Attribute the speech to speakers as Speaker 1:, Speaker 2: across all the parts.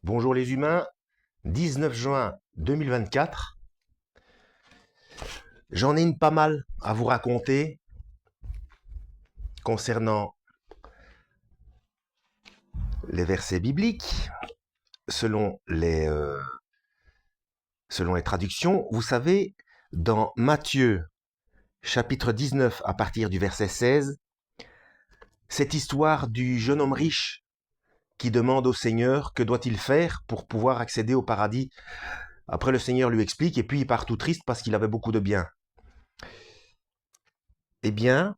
Speaker 1: Bonjour les humains, 19 juin 2024. J'en ai une pas mal à vous raconter concernant les versets bibliques, selon les, euh, selon les traductions. Vous savez, dans Matthieu, chapitre 19, à partir du verset 16, cette histoire du jeune homme riche qui demande au Seigneur que doit-il faire pour pouvoir accéder au paradis. Après, le Seigneur lui explique et puis il part tout triste parce qu'il avait beaucoup de biens. Eh bien,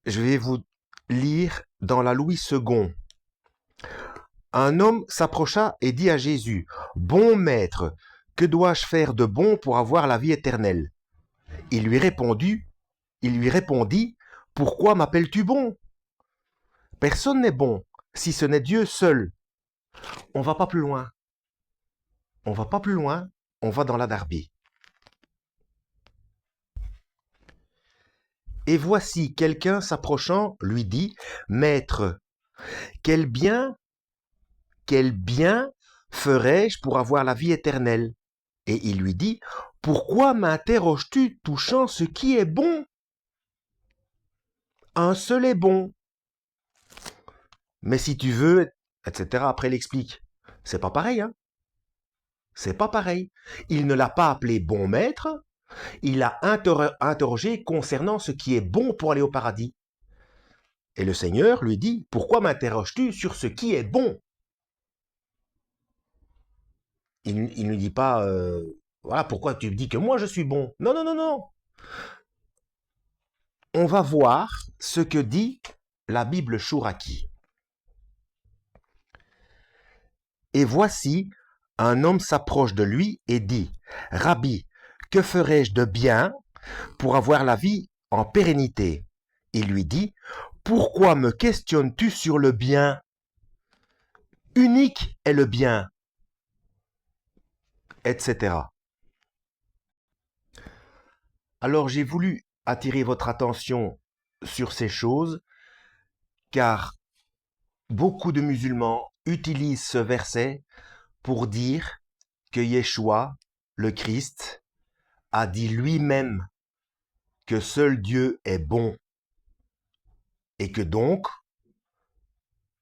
Speaker 1: je vais vous lire dans la Louis II. Un homme s'approcha et dit à Jésus, Bon maître, que dois-je faire de bon pour avoir la vie éternelle? Il lui répondit, Pourquoi m'appelles-tu bon? Personne n'est bon, si ce n'est Dieu seul. On va pas plus loin. On va pas plus loin, on va dans la Darby. Et voici quelqu'un s'approchant, lui dit, Maître, quel bien, quel bien ferais-je pour avoir la vie éternelle? Et il lui dit, Pourquoi m'interroges-tu touchant ce qui est bon? Un seul est bon. Mais si tu veux, etc. Après, il explique. C'est pas pareil, hein? C'est pas pareil. Il ne l'a pas appelé bon maître, il l'a interrogé concernant ce qui est bon pour aller au paradis. Et le Seigneur lui dit, Pourquoi m'interroges-tu sur ce qui est bon? Il ne lui dit pas, voilà, pourquoi tu me dis que moi je suis bon? Non, non, non, non. On va voir ce que dit la Bible Chouraki. Et voici, un homme s'approche de lui et dit, Rabbi, que ferais-je de bien pour avoir la vie en pérennité? Il lui dit, Pourquoi me questionnes-tu sur le bien? Unique est le bien, etc. Alors j'ai voulu attirer votre attention sur ces choses, car beaucoup de musulmans utilisent ce verset pour dire que Yeshua, le Christ, a dit lui-même que seul Dieu est bon et que donc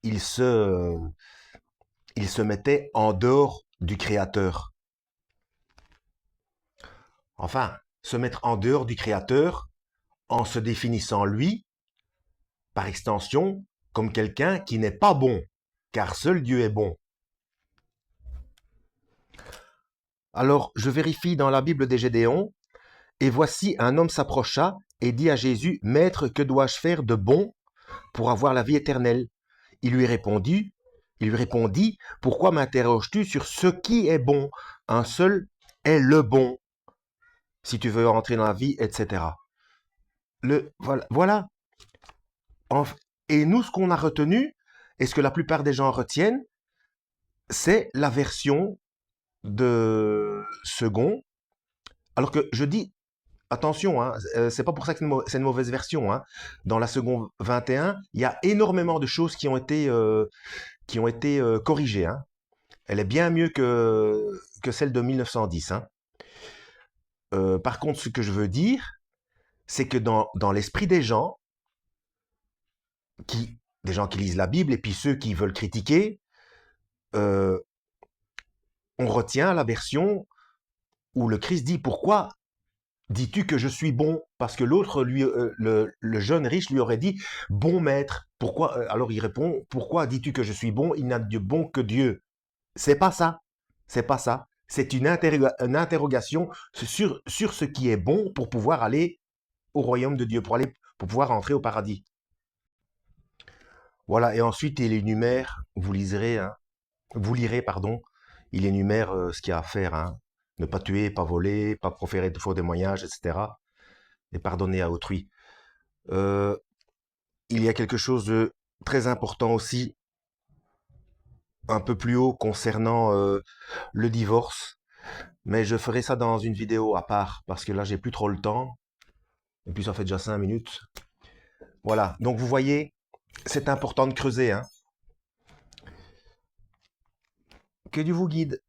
Speaker 1: il se, il se mettait en dehors du Créateur. Enfin, se mettre en dehors du Créateur en se définissant lui, par extension, comme quelqu'un qui n'est pas bon, car seul Dieu est bon. Alors je vérifie dans la Bible des Gédéons, et voici un homme s'approcha et dit à Jésus, Maître, que dois-je faire de bon pour avoir la vie éternelle? Il lui répondit, Pourquoi m'interroges-tu sur ce qui est bon? Un seul est le bon, si tu veux entrer dans la vie, etc. Voilà. Et nous, ce qu'on a retenu, et ce que la plupart des gens retiennent, c'est la version de second. Alors que je dis, attention, hein, c'est pas pour ça que c'est une mauvaise version. Hein. Dans la seconde 21, il y a énormément de choses qui ont été corrigées. Hein. Elle est bien mieux que celle de 1910. Hein. Par contre, ce que je veux dire, c'est que dans l'esprit des gens qui lisent la Bible et puis ceux qui veulent critiquer, euh, on retient la version où le Christ dit, Pourquoi dis-tu que je suis bon? Parce que l'autre, le jeune riche, lui aurait dit, Bon maître. Pourquoi? Alors il répond, Pourquoi dis-tu que je suis bon? Il n'a de bon que Dieu. C'est pas ça. C'est pas ça. C'est une interrogation sur ce qui est bon pour pouvoir aller au royaume de Dieu, pour pouvoir entrer au paradis. Voilà. Et ensuite, il énumère, vous lirez, pardon, il énumère ce qu'il y a à faire. Hein. Ne pas tuer, pas voler, pas proférer de faux témoignages, etc. Et pardonner à autrui. Euh, il y a quelque chose de très important aussi, un peu plus haut, concernant le divorce. Mais je ferai ça dans une vidéo à part, parce que là, j'ai plus trop le temps. Et puis, ça fait déjà 5 minutes. Voilà. Donc, vous voyez, c'est important de creuser. Hein. que Dieu vous guide.